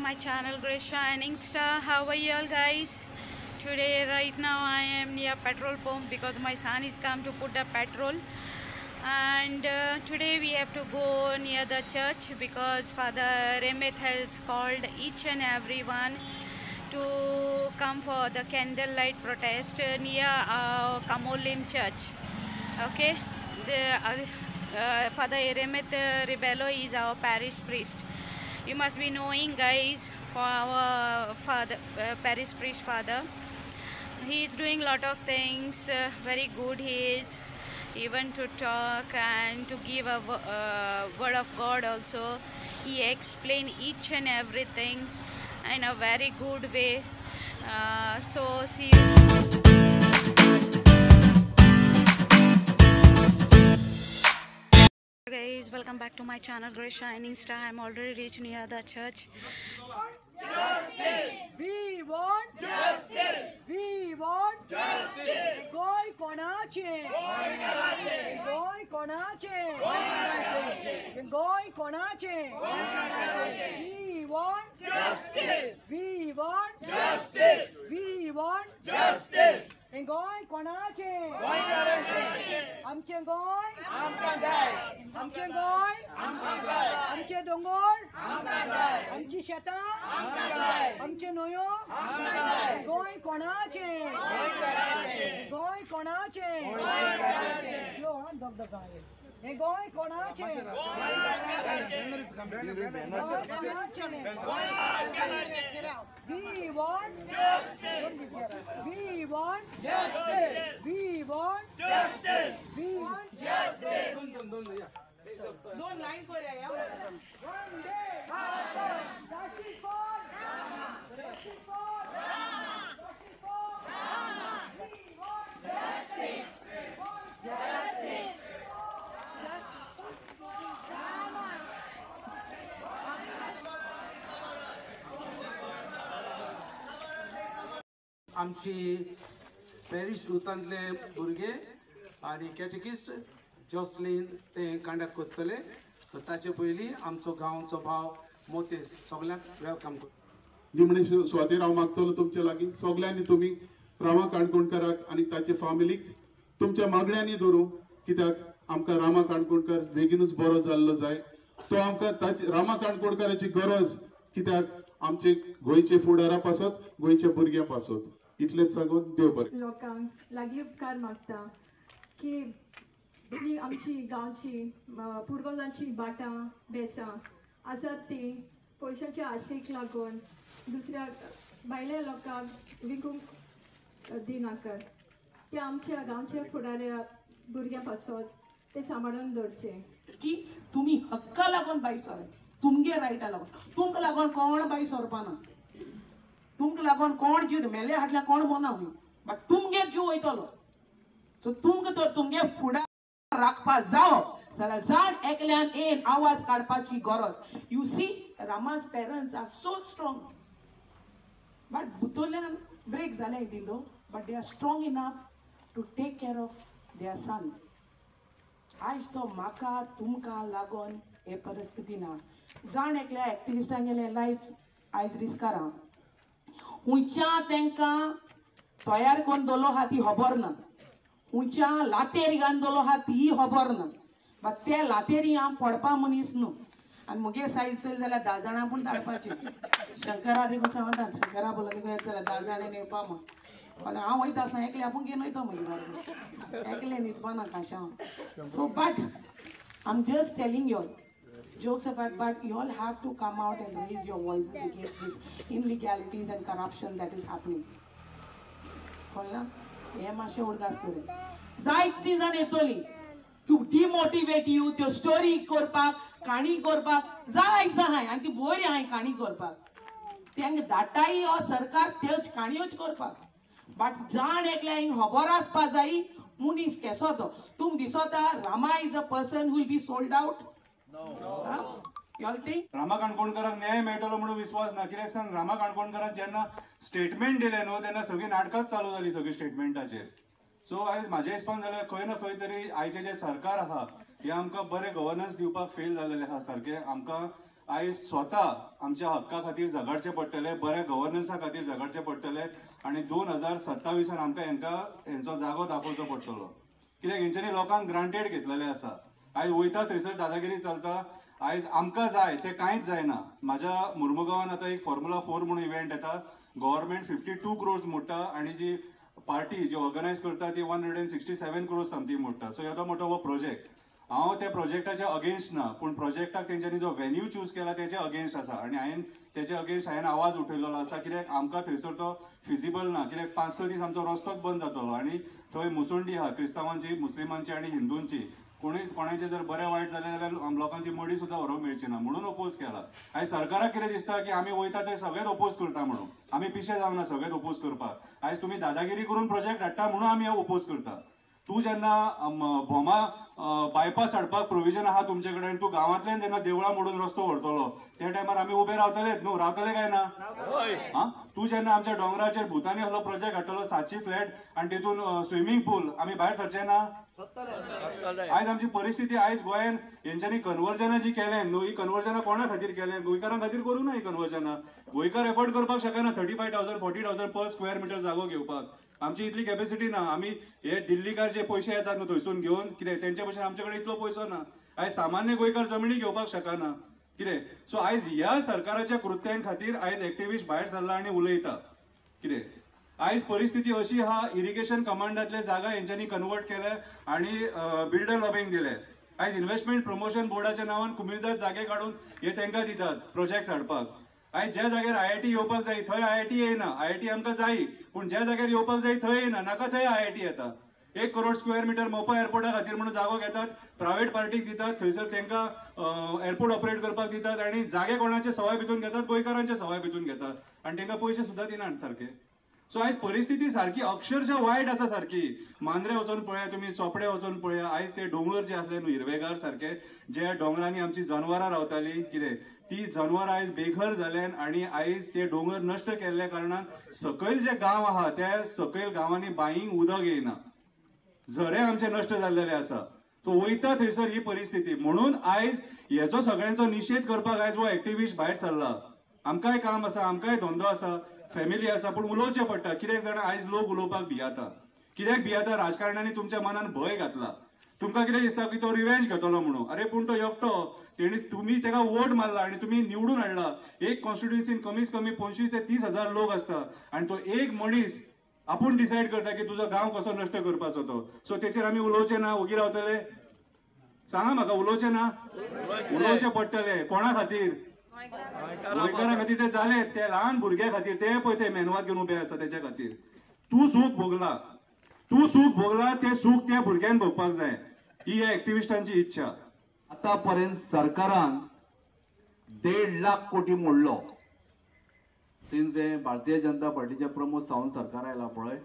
my channel Grace Shining Star. How are you all guys? Today right now I am near petrol pump because my son is come to put the petrol, and today we have to go near the church because Father Remeth has called each and everyone to come for the candlelight protest near Kamolim church. Okay, Father Remeth Rebello is our parish priest. You must be knowing guys, for our father, parish priest father, he is doing lot of things, very good he is, even to talk and to give a word of God also. He explain each and everything in a very good way. So see you guys, welcome back to my channel Grace Shining Star. I'm already reached near the church. Justice! We want justice! We want justice! Goy konache! Goy konache! Goy konache! We want justice! We want justice! We want justice! गोय कोणाचे आमचे गोय आमचे गोय आमचे दोंगर आमची शेतां आमचे न्हंयो गोय कोणाचे गोय कोणाचे हे गोय कोणाचे We want justice. We want justice. We want justice. We want justice. Don't line for ya. One day. Justice for. Justice for. Justice for. We want justice. Justice. आमची पॅरिश उतांतले भुरगे आनी कॅटेकिस्ट जॉसलीन ते कंडक्ट करतले, तर ताचे पयलीं आमचो गांवचो भाव मोतेस सगळ्यांक वेलकम कर. निमणे स्वाती राव मागतलो तुमचे लागीं सगळ्यांनी तुमी रामा काणकोणकाराक आनी ताचे फॅमिलीक तुमच्या मागण्यांनी धरूं, कित्याक आमकां रामा काणकोणकार बेगीनूच बरो जाल्लो जाय. तो आमकां ताची रामा काणकोणकाराची गरज, कित्याक आमचे गोंयचे फुडारा पासत गोंयच्या भुरग्यां पासत. इतलेच सांगून देव बरें. लोकांक लागीं उपकार मागता की जी आमची गांवची पुर्वजांची बाटां बेसां आसात ती पयशांच्या आशेक लागून दुसऱ्या भायल्या लोकांक विकूंक दिनाकात. ते आमच्या गांवच्या फुडाऱ्या भुरग्यां पासत ते सांबाळून दवरचे की तुम्ही हक्का लागून बाई सर, तुमगे रायटा लागून, तुमकां लागून कोण बाई सरपाना, तुमकां लागून कोण जीव मेले हाटल्या कोण बोना हुई, बट तुमगे जीव वयतलो. सो तुमकां तर तुमगे फुडार राखपा जावप जाल्यार झाड एकल्यान येन आवाज काडपाची गरज. You see Rama's parents are so strong, but भितरल्यान ब्रेक जाले दिलो, but they are strong enough to take care of their son. आयज तो म्हाका तुमकां लागून हे परिस्थिती ना. जाण एकल्या एक्टिविस्टांक गेले लायफ आयज रिस्कार आहा. हुंयच्या तांकां तयार करून दवरलो आहा ती खबर ना, हुंयच्या लातेर घालून दवरलो आहा ती खबर ना, बट ते लातेरी हांव पडपा मनीस न्हू. आनी मुगे सायज चल जाल्यार 10 जाणां पूण धाडपाची. शंकरा देखून सांगता, शंकरा बोला देखून येत जाल्यार 10 जाणां येवपा म्हण. पण हांव वयता आसतना एकले आपूण घेवन वयता म्हजे बरोबर, एकले न्हिदपा ना काशां. So but I am just telling you, jokes apart, but you all have to come out and raise your voices against this illegalities and corruption that is happening. कळना हे मातशें उडगास करे. जायतीं जाण येतली टू डिमोटिवेट यू, त्यो story करपाक, काणी करपाक जायच आहाय आनी ती बरी आहाय काणी करपाक. तांकां धाडटाय हो सरकार त्योच काणयोच करपाक. बट जाण एकल्या हिंग खबर आसपा जायी मनीस केसो तो. तुमकां दिसता Rama is a person who will be sold out? Rama काणकोणकाराक न्याय मेळटलो म्हणून विश्वास ना. कित्याक सांग, रामा काणकोणकारान जेन्ना स्टेटमेंट दिले न्हू तेन्ना सगळी नाटकाच चालू जाली सगळी स्टेटमेंटाचेर. सो आयज म्हाज्या हिसपान जाल्यार खंय ना खंय तरी आयचे जे सरकार आहा हे आमकां बरें गव्हर्नन्स दिवपाक फेल जालेले आहा सारखे. आमकां आयज स्वता आमच्या हक्का खातीर झगडचें पडटलें, बऱ्या गव्हर्नन्सा खातीर झगडचें पडटलें आनी 2027 हांकां हेंचो जागो दाखोवचो पडटलो. कित्याक हेंच्यांनी लोकांक ग्रांटेड घेतलेलें आसा. आयज वयता थंयसर दादागिरी चलता. आयज आमकां जाय तें कांयच जायना. म्हाज्या मुर्मुगांवान आतां एक फॉर्म्युला 4 म्हणून इव्हेंट येता. गव्हर्मेंट 52 crores मोडटा आनी जी पार्टी जी ऑर्गनायज करता ती 167 crores समथींग मोडटा. सो येदो मोठो हो प्रोजेक्ट. हांव त्या प्रोजेक्टाच्या अगेन्स्ट ना, पूण प्रोजेक्टाक तेंच्यांनी जो व्हेन्यू चूज केला तेचे अगेन्स्ट आसा आनी हांवें तेचे अगेन्स्ट आवाज उठयलेलो आसा. कित्याक आमकां थंयसर तो फिजिबल ना. कित्याक 5-6 दीस आमचो रस्तोच बंद जातलो आनी थंय मुसोंडी आहा क्रिस्तांवांची, मुस्लिमांची आनी हिंदूंची. कोणाचें जर बरें वायट जालें जाल्यार लोकांची मडी सुद्दां व्हरोंक मेळची ना म्हणून ओपोज केला. आयज सरकाराक कितें दिसता की आमी वयता ते सगळेच ओपोज करता म्हणून. आमी पिशे जावना सगळेच ओपोज करपाक. आयज तुमी दादागिरी करून प्रोजेक्ट हाडटा म्हणून आमी ओपोज करता. तूं जेन्ना भोमा बायपास हाडपाक प्रोविजन आहा तुमचे कडेन, तूं गांवांतल्यान जेन्ना देवळां मोडून रस्तो व्हरतलो त्या टायमार आमी उबे रावतलेच न्हू, रावतले काय ना? हा, तूं जेन्ना आमच्या दोंगराचेर भुतानी असलो प्रोजेक्ट हाडटलो 700 फ्लॅट आनी तितून स्विमींग पूल, आमी भायर सरचे ना? आयज आमची परिस्थिती, आयज गोंयान हेंच्यांनी कन्वर्जनां जी केल्या न्हू, ही कन्वर्जनां कोणा खातीर केल्या? गोंयकारां खातीर करूं ना ही कन्वर्जनां. गोंयकार एफोर्ड करपाक शकना 35,000 40,000 पर स्क्वेअर मिटर जागो घेवपाक. आमची इतली कॅपॅसिटी ना. आमी हे दिल्लीकार जे पयशे येतात न्हू थंयसून घेवन, कितें तेंचे भशेन आमचे कडेन इतलो पयसो ना. आयज सामान्य गोंयकार जमिनी घेवपाक शकना. कितें? सो आयज ह्या सरकाराच्या कृत्यां खातीर आयज एक्टिविस्ट भायर सरला आनी उलयता. कितें? आयज परिस्थिती अशी आहा, इरिगेशन कमांडातले जागा हेंच्यांनी कन्वर्ट केले आनी बिल्डर लॉबिंग दिले. आयज इन्व्हेस्टमेंट प्रमोशन बोर्डाच्या नांवान कुमिल्दाद जागे काडून हे तांकां दितात प्रोजेक्ट्स हाडपाक. आयज ज्या जाग्यार IIT येवपाक जाय थंय IIT येयना. IIT आमकां जाय, पूण ज्या जाग्यार येवपाक जाय थंय येयना. नाका थंय IIT येता. 1 crore स्क्वेअर मिटर मोपा एअरपोर्टा खातीर म्हणून जागो घेतात, प्रायव्हेट पार्टीक दितात, थंयसर तांकां एअरपोर्ट ऑपरेट करपाक दितात आनी जागे कोणाचे सवाय भितून घेतात? गोंयकारांचे सवाय भितून घेतात आनी तांकां पयशे सुद्दां दिनात सारके. सो आयज परिस्थिती सारकी अक्षरशः वायट आसा सारकी. मांद्रे वचून पळया तुमी, चोपडे वचून पळया. आयज ते दोंगर जे आसले न्हू हिरवेगार सारखे, जे दोंगरांनी आमची जनावरां रावताली, कितें ती जनावरां आयज बेघर जाल्यान आनी आयज ते दोंगर नश्ट केल्ल्या कारणान सकयल जे गांव आहा त्या सकयल गांवांनी बांयीक उदक येयना. झरे आमचे नश्ट जाल्लेले आसा. सो वयता थंयसर ही परिस्थिती. म्हणून आयज हेचो सगळ्यांचो निशेध करपाक आयज हो एक्टिविस्ट भायर सरला. आमकांय काम आसा, आमकांय धंदो आसा, फॅमिली आसा, पूण उलोवचें पडटा. कित्याक जाणा आयज लोक उलोवपाक भियाता. कित्याक भियाता? राजकारण्यांनी तुमच्या मनान भंय घातला. तुमकां कितें दिसता की तो रिवेंज घेतलो म्हणून. अरे पूण तो एकटो, तेणी तुमी ताका वोट मारला आनी तुमी निवडून हाडला. एक कॉन्स्टिट्युएन्सीन कमीत कमी 25,000 ते 30,000 लोक आसता आनी तो एक मनीस आपूण डिसायड करता की तुजो गांव कसो नश्ट करपाचो तो. सो तेचेर आमी उलोवचें ना? ओगी रावतले? सांगा म्हाका, उलोवचें ना? उलोवचें पडटलें. कोणा खातीर? गोंयकारां खातीर ते जाले. ते ल्हान भुरग्या खातीर ते पळय ते मेनवात घेवन उबे आसा तेच्या खातीर. तूं सूख भोगला, ते सूख त्या भुरग्यान भोगपाक जाय. ही ह्या एक्टिविस्टांची इच्छा. आतापर्यंत सरकारान 1.5 लाख कोटी मोडलो. सिन्स हे भारतीय जनता पार्टीच्या प्रमोद सावंत सरकार आयला पळय,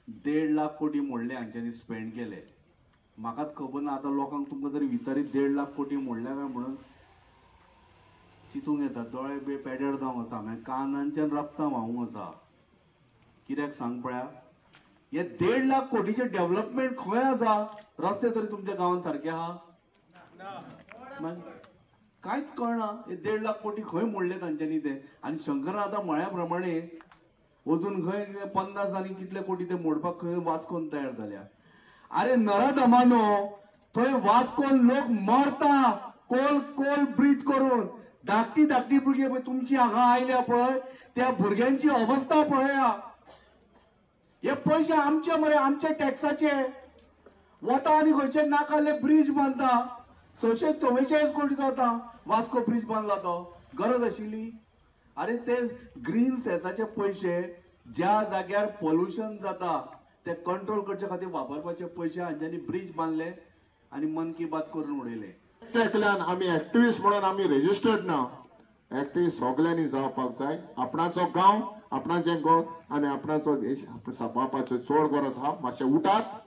1.5 लाख कोटी मोडले, हांच्यांनी स्पेंड केले. म्हाकाच खबर ना आतां लोकांक तुमकां जर विचारीत 1.5 लाख कोटी मोडल्या काय म्हणून चिंतूंक येता. दोळे बी पेड्यार जावंक आसा, मागीर कानांच्यान रक्तां व्हांवूंक आसा. कित्याक सांग पळया, हे 1.5 लाख कोटीचे डेव्हलपमेंट खंय आसा? रस्ते तरी तुमच्या गांवांत सारखे आहा? कांयच कळना. हे 1.5 लाख कोटी खंय मोडले तांच्यांनी ते. आनी शंकरनाथा म्हळ्या प्रमाणे अजून खंय 50 आनी कितले कोटी ते मोडपाक खंय वास्कोन तयार जाल्या. अरे नराधमानो, थंय वास्कोन लोक मरता कोल ब्रीथ करून. धाकटी भुरगे पळय तुमची हांगा आयल्या पळय, त्या भुरग्यांची अवस्था पळया. हे पयशे आमचे मरे, आमच्या टॅक्साचे वता आनी खंयचे नाकाले ब्रिज बांदता. 644 कोटी जाता वास्को ब्रिज बांदला तो. गरज आशिल्ली? अरे ते ग्रीन सेसाचे पयशे ज्या जाग्यार पोल्युशन जाता ते कंट्रोल करचे खातीर वापरपाचे पयशे हांच्यांनी ब्रिज बांदले आनी मन की बात करून उडयले. तेकल्यान आमी एक्टिविस्ट म्हणून आमी रेजिस्टर्ड ना. एक्टिविस्ट सगळ्यांनी जावपाक जाय. आपणाचो गांव, आपणाचें गोंय आनी आपणाचो देश सांबाळपाचो चड गरज आहा. मातशें उठात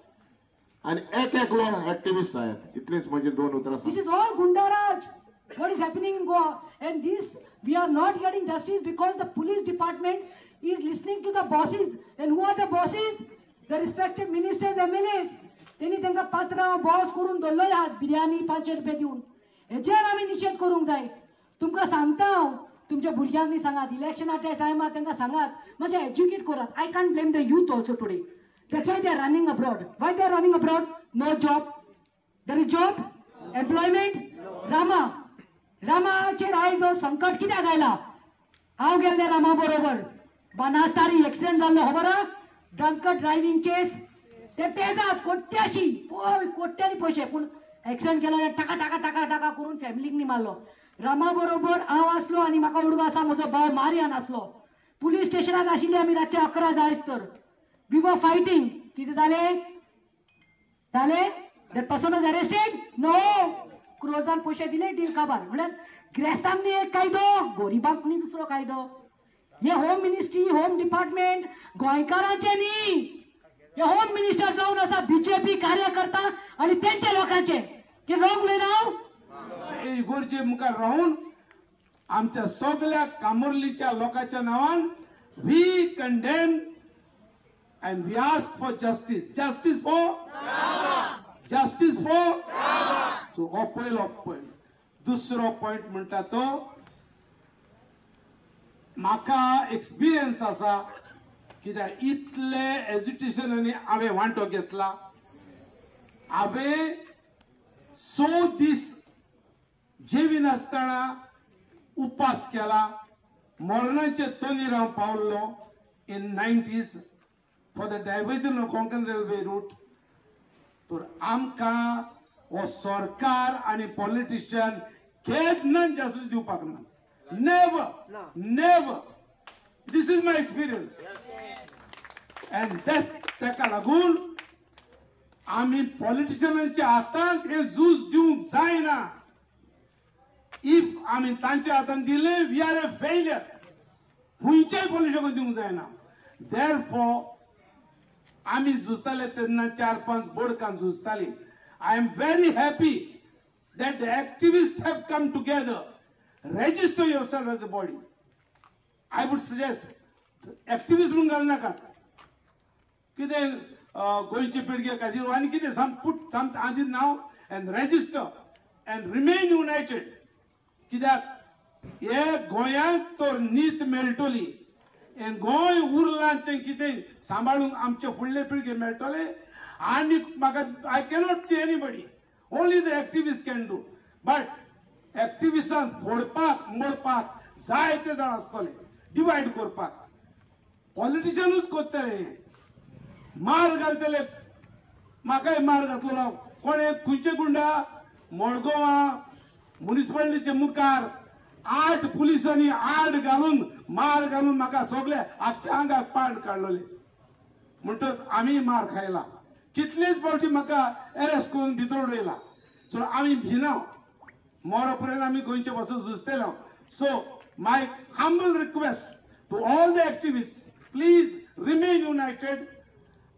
आनी एक एकलो एक्टिविस्ट जायात. इतलीच म्हजी 2 उतरां. This is all Gundaraj. What is happening in Goa? And this, we are not getting justice because the police department is listening to the bosses. And who are the bosses? The respected ministers MLAs त्यांनी तांकां पात्रांव boss करून दवरलेले आहात बिर्याणी 500 रुपया दिवन. हेजेर आमी निशेध करूंक जाय. तुमकां सांगता हांव, तुमच्या भुरग्यांनी सांगात इलेक्शनाच्या टायमार तांकां सांगात मातशें एज्युकेट करात. I can't blame the youth also today. That's why they are running abroad. Why they are running abroad? No job. There is job, employment. रामाचेर आयज हो संकट कित्याक आयला? हांव गेल्ले रामा बरोबर. बानासतारी एक्सिडेंट जाल्लो खबर आहा? ड्रंकन ड्रायव्हिंग केस. ते पेजात कोट्याशी कोट्यांनी पयशे, पूण एक्सिडेंट केला टाका टाका टाका टाका करून फॅमिलीक मारलो. रामा बरोबर हांव आसलो आनी म्हाका उडगो आसा म्हजो भाव मारियान आसलो. पुलीस स्टेशनात आशिल्ले आमी रातचे 11 जायस तर. We were fighting. कितें जालें? That person was arrested? No. क्रोजान पयशे दिले डील काबार. म्हळ्यार गिरेस्तांनी एक कायदो, गोरिबांक न्ही दुसरो कायदो. हे होम मिनिस्ट्री, होम डिपार्टमेंट गोंयकारांचे न्ही. हे होम मिनिस्टर जावन आसा BJP कार्यकर्ता आनी तेंचे लोकांचे. की रोग उलयना हांव? इगोरचे मुखार राहून आमच्या सगळ्या कामोर्लीच्या लोकांच्या नावान we condemn and we ask for justice. Justice for सो हो पयलो पॉयंट. दुसरो पॉयंट म्हणटा तो म्हाका एक्सपिरियन्स आसा कित्याक इतले एज्युकेशनांनी हांवें वांटो घेतला. हांवें 100 दीस जेवी नासतना उपास केला. मरणाचे तोंडीर हांव पावल्लो in 90s for the diversion of Konkan railway route. तर आमकां हो सरकार आनी पॉलिटिशियन केन्ना जासूस दिवपाक ना. Never. This is my experience. And ताका लागून आमी पॉलिटिशियनांच्या हातांत हे झूज दिवंक जायना. इफ आमी तांच्या हातांत दिले वी आर ए फेलियर. खंयच्याय पॉलिटिशियनाक दिवंक जायना. देरफॉर आमी झुजताले तेन्ना 4-5 बोडकान झुजताली. I am very happy that the activists have come together. Register yourself as a body. I would suggest activists म्हणून घाल नाकात. कितें गोंयचे पिळगे खातीर आनी कितें सम put some आदीं नाव and register and remain united. कित्याक हे गोंयांत तर नीत मेळटली. हे गोंय उरलां तें कितें सांबाळूंक आमचे फुडले पिळगे मेळटले. आनी म्हाका I cannot see anybody. Only the activists can do. But activists फोडपाक मोडपाक जायते जाण आसतले. डिवायड करपाक पॉलिटिशियनूच करतले. मार घालतले. म्हाकाय मार घातलो. कोणे खंयचे गुंडा मडगांवां म्युनिसिपालिटीचे मुखार 8 पुलिसांनी आड घालून मार घालून म्हाका सगळे आख्या आंगाक पाड काडलेले. म्हणटच आमी मार खायला. कितलेच फावटी म्हाका अरेस्ट करून भितर उडयला. सो आमी भिना. मरो पर्यंत आमी गोंयचे पासून झुजतलो. So my humble request to all the activist, please remain united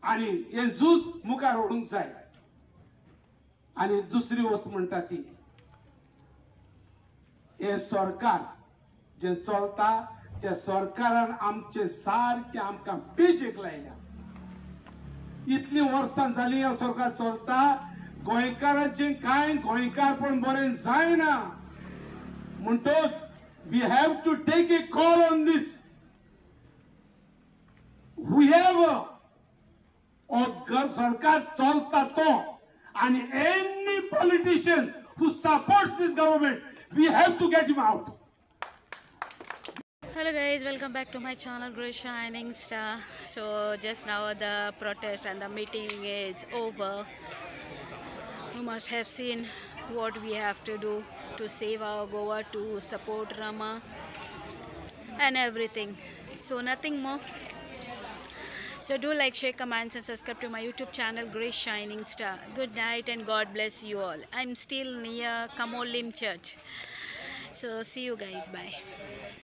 आनी हे झूज मुखार ओडूंक जाय. आनी दुसरी वस्त म्हणटा ती हे सरकार जे चलता त्या सरकारान आमचे सारखे आमकां पेजेक लायल्या. इतली वर्सां जाली हो सरकार चलता. गोंयकारांचे कांय गोंयकारपण बरें जायना. म्हणटच we have to take a call on this. However सरकार चलता तो आनी any politician who supports this government we have to get him out. Hello guys, welcome back to my channel Grace Shining Star. So just now the protest and the meeting is over. You must have seen what we have to do to save our Goa, to support Rama and everything. So nothing more. So do like, share, comments and subscribe to my YouTube channel Grace Shining Star. Good night and God bless you all. I'm still near Kamollim Church. So see you guys. Bye.